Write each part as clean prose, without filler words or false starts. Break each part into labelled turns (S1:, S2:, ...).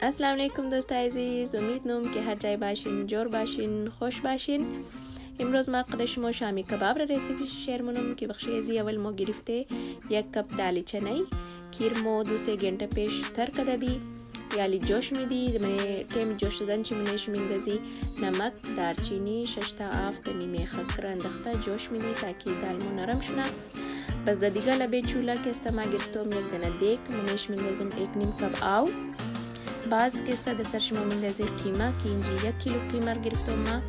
S1: السلام علیکم دوستای عزیز، امید نوم که هر جای باشین جور باشین خوش باشین. امروز ما قدر شما شامی کباب را ریسیپی شیر منم که بخشی ازی اول ما گرفته 1 کپ دال چنه کیر مو 2-3 घंटे پیش تر کده دی یالی جوش میدی من تیم جوش دادن چی منش میندازی نمک دارچینی 6 تا 7 نیمه خکر انداخته جوش میدی تاکه دال مو نرم شونه. بس د دیگه لبه چولا که است ما گرفتم 1 دانه دیگ منش میندازم 1 نیم کپ آب. باز که است د سر شما میندازی قیمه که اینجا 1 کیلو قیمه گرفتم ما.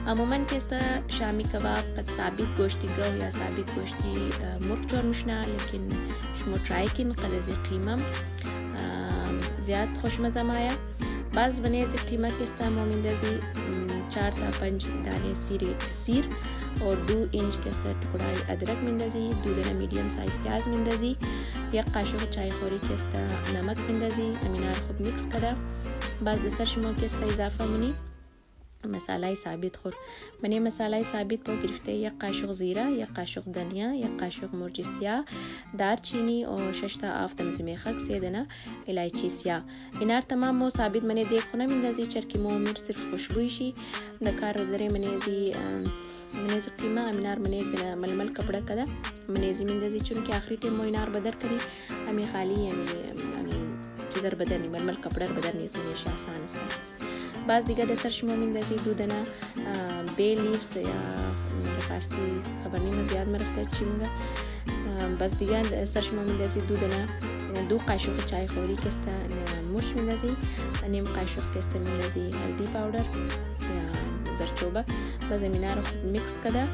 S1: عموما که است شامی کباب قد ثابت گوشتی گو یا ثابت گوشتی مرغ جور میشنه، لیکن شما ترای کن قد از قیمه زیاد خوشمزه مایه. باز بنی از قیمه که است ما میندازی 4 تا 5 دانه سیر और 2 इंच के स्तर टुकड़ा अदरक मिंदाजी 2 दाना मीडियम साइज प्याज मिंदाजी 1 काशुक चाय खोरी के स्तर नमक मिंदाजी अमीनार खूब मिक्स करा. बाज दसर शमो के स्तर इजाफा मुनी मसाला ثابت خور منی मसाला ثابت با گرفته 1 قاشق زیره 1 قاشق دنیا 1 قاشق مرچ سیاه دارچینی و 6 تا 7 مزمیخک 3 دانه الایچی سیاه. اینار تمام مو ثابت منی دیگ خونه میندازی چرکی مو میر صرف خوشبوئی شي د کار درې منی زی قیمه امینار منی ململ کپڑا کده منی زی میندازی چون که آخری ټیم مو اینار بدر کړي امی خالی امی چیزر بدرنی ململ کپڑا بدر نیست منی آسان است. باز دیگه د سر شما میندازی 2 دانه بی لیفز یا فارسی خبر نیم زیاد مرفته چی میگه. باز دیگه د سر شما میندازی 2 دانه 2 قاشق چای خوری که است مرچ میندازی نیم قاشق که است میندازی هلدی پاودر یا زرچوبه. باز امینار خوب میکس کده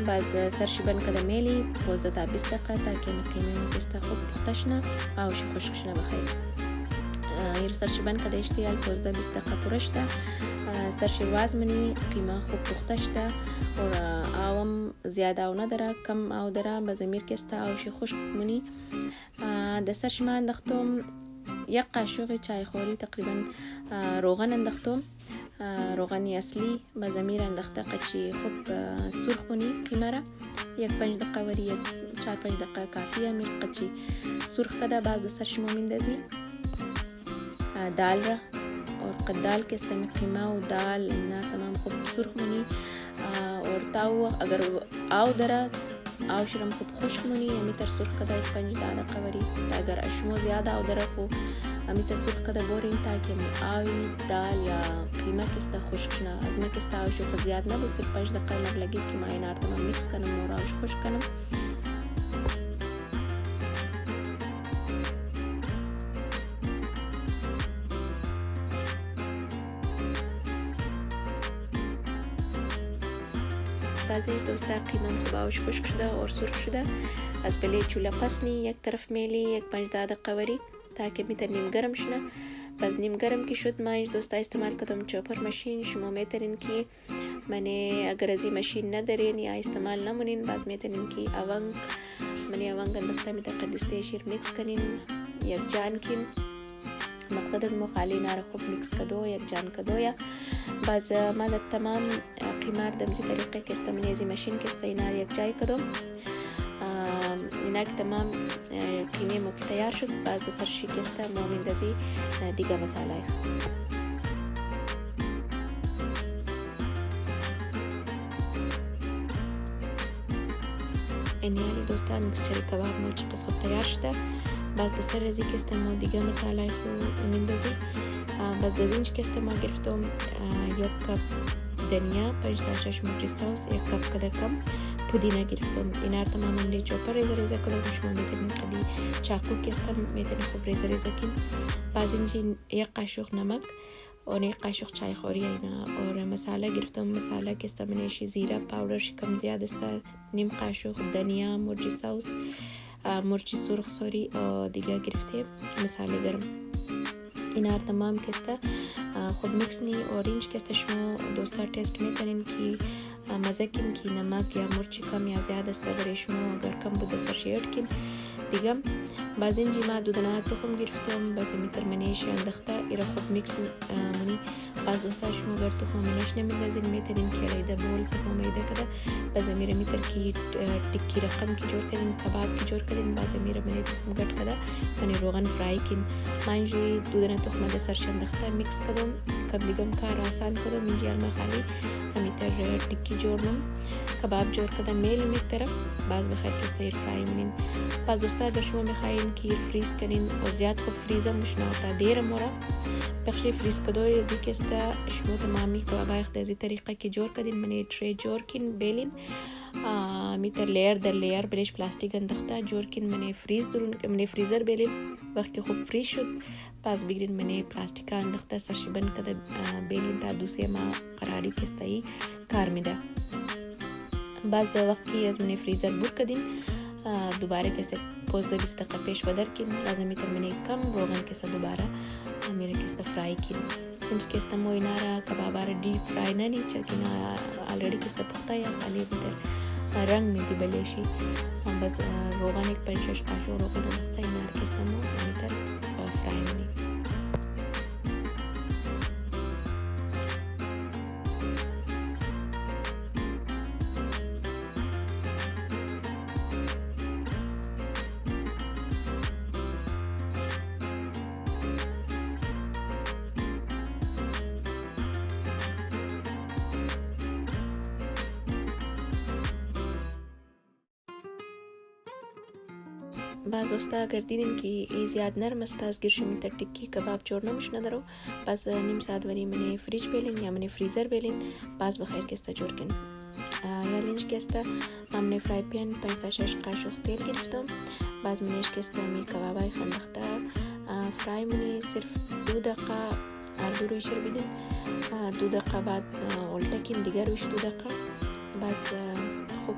S1: باز سرشیبن کده میلی 15 تا 20 دقیقه تاکه قیمه که است خوب پخته شنه او شی خشک شنه بخیر. یر سرشیبن کده اشتیال 15-20 دقیقه پوره شده سرشیواز منی قیمه خوب پخته شده اور آوم زیاده او نداره کم او داره باز امیر که است او شی خشک منی د سرش ما انداختم 1 قاشق چای خوری تقریبا روغن انداختم روغنی اصلی باز امیر انداخته قچی خوب سرخ کنی قیمه را 1-5 دقیقه وری 4-5 دقیقه کافی امیر قچی سرخ کده. باز د سرش ما میندازی دال را और दाल के इस्तेमाल में कीमा और दाल ना तमाम खूब सुर्ख मुनी और ताऊ अगर आव दरा आव शरम खूब खुश्क मुनी अमी तर सुर्ख कदा 5 दقیقه वरी अगर अशमो ज़्यादा आव दरा को अमी तर सुर्ख कदा बोरिंग ताकि अमी आवी दाल या कीमा के इस्तेमाल खुश्क ना अजमे के इस्तेमाल शो को ज़्यादा ना बस 5 दقیقه मर लगी कीमा इनार तमाम मिक्स करना मोरा और खुश्क करना. بازی دوستا قیمم خوب آوش خشک شده اور سرخ شده. از بله چوله پس نی 1 طرف میلی 1-5 دقیقه وری تاکه میتر نیم گرم شنه. باز نیم گرم که شد ما اینج دوستا استعمال کردم چوپر ماشین. شما میترین که منی اگر ازی ماشین ندارین یا استعمال نمونین باز میترین که اونگ منی اونگ انداخته میتر قدسته شیر میکس کنین یک جان کن مقصد از مو خالی نار خوب میکس کدو یک جان کدو یا باز ما د تمام قیمار دمزی طریقه که است منی ازی ماشین که است اینار یک جای کدو اینا که تمام قیمه مو که تیار شد. باز د سرشی که است مو میندازی دیگه مساله اینیالی دوستا میکسچر کباب مو چه قصد تیار شده. باز د سر ازی که است مو دیگه مساله میندازی. باز دینج که است ما گرفتم 1 کپ دنیا 5 تا 6 مرچ ساوس 1 کپ کده کم پودینه گرفتم. اینار تمام امری چوپر ریزه ریزه کردم. شما میتونید قدی چاقو که است میتونید خوب ریزه ریزه کن. باز اینجا 1 قاشق نمک और 1 قاشق چای خوری اینا और मसाला گرفتم. मसाला که است منیش زیره پاودر کم زیاد است نیم قاشق دنیا مرچ ساوس مرچ سرخ سوری و دیگه گرفته मसाले گرم. اینار تمام که است خوب میکس نی اورنج که است شما دوستا टेस्ट میتونین که مزه کن که نمک یا مرچ کم یا زیاد است اگر شما اگر کم بود سر شیرد کن دیگه. باز اینجا ما دودنا تخم گرفتم، باز میتر منیش انداخته ایرا خوب میکس منی. باز دوستا شما اگر تخم منیش نمیندازین میترین که ایده بول تخم ایده کده. باز میره میتر کی تکی رقم کی جور کردین، کباب کی جور کردین. باز میره منی تخم گرد کده منی روغن فرای کن. ما اینجا دودنا تخم ده سرش انداخته میکس کدم، قبلیگم کار آسان کدم. اینجا ما خالی همیتر تکی جورنم، کباب جور کدم میل میتره. باز بخیر که استایر فرای منین. باز دوستا اگر شما میخواین که فریز کنین و زیاد خوب فریزم مشنا تا دیر مورا بخشی فریز کدوری از دیگه است. شما تمامی کبابای اخت از این طریقه که جور کدین منی تری جور کن بیلین میتر لیر در لیر بلیش پلاستیک انداخته جور کن منی فریز درون منی فریزر بیلین. وقتی خوب فریز شد باز بگیرین منی پلاستیک انداخته سرش بند کده بیلین تا دوسیه ما قراری که استایی کار میده. باز وقتی از منی فریزر بور کدین دوباره کسی 15-20 دقیقه پیش بدر کن. لازم میتر منی کم روغن کسی دوباره میره کسی فرای کن. اینجا کسی موی نارا کبابا را دیپ فرای ننی چرکن آلریڈی کسی پخته یا خالی میتر رنگ میدی بلیشی. باز روغن 5-6 قاشق روغن دسته این نار کسی مو میتر فرای ننی. باز دوستا اگر دیدین که ای زیاد نرم است از گیرش میتر تکی کباب جور نمیش ندارو. باز نیم ساعت وری منی فریج بیلین یا منی فریزر بیلین. باز بخیر که است جور کن. یا لینج که است من فرای پین 5-6 قاشق تیل گرفتم. باز منیش که است می کبابای خندخته فرای منی صرف 2 دقیقه اردو رویش رو بیدین. 2 دقیقه بعد التکین دیگر رویش 2 دقیقه. باز خوب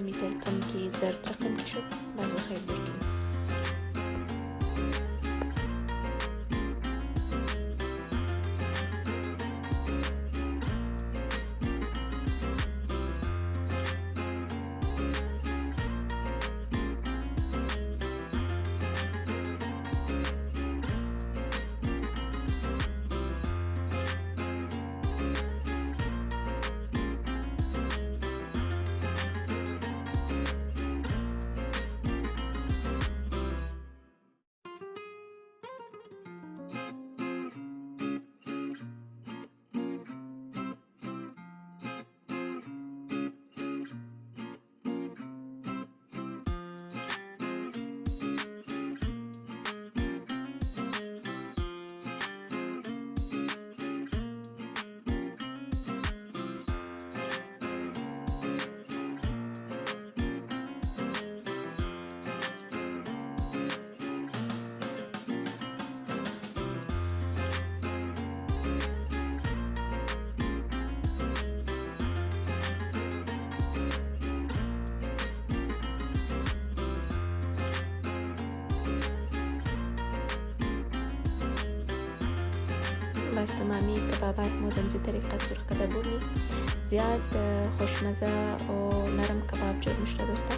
S1: میتر کم که زرد رقم که شد باز بخیر جور کن. باز تمامی کبابات مودم زی طریقه سرخ کده بودنی زیاد خوشمزه و نرم کباب جور میشه دوستا.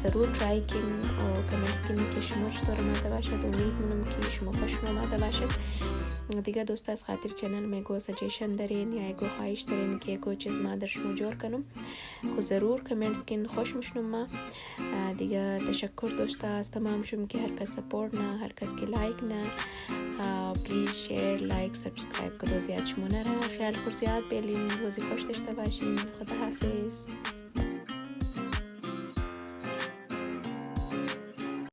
S1: ضرور ترای کن و کامنت کنین که شما چطور آمده باشد. امید مونم که شما خوش آمده باشد. دیگه دوستا از خاطر چنل میگو سجیشن دارین یا ایگو خواهش دارین که ایگو چیز ما در شما جور کنم خو ضرور کامنت کن خوش میشنم ما. دیگه تشکر دوستا از تمام شما که هر کس سپورت نه هر کس که لایک نه پلیز شیر لایک سابسکرایب کدو زیاد شما نره. خیال خور زیاد بیلین روزی خوش داشته باشین. خدا حافظ.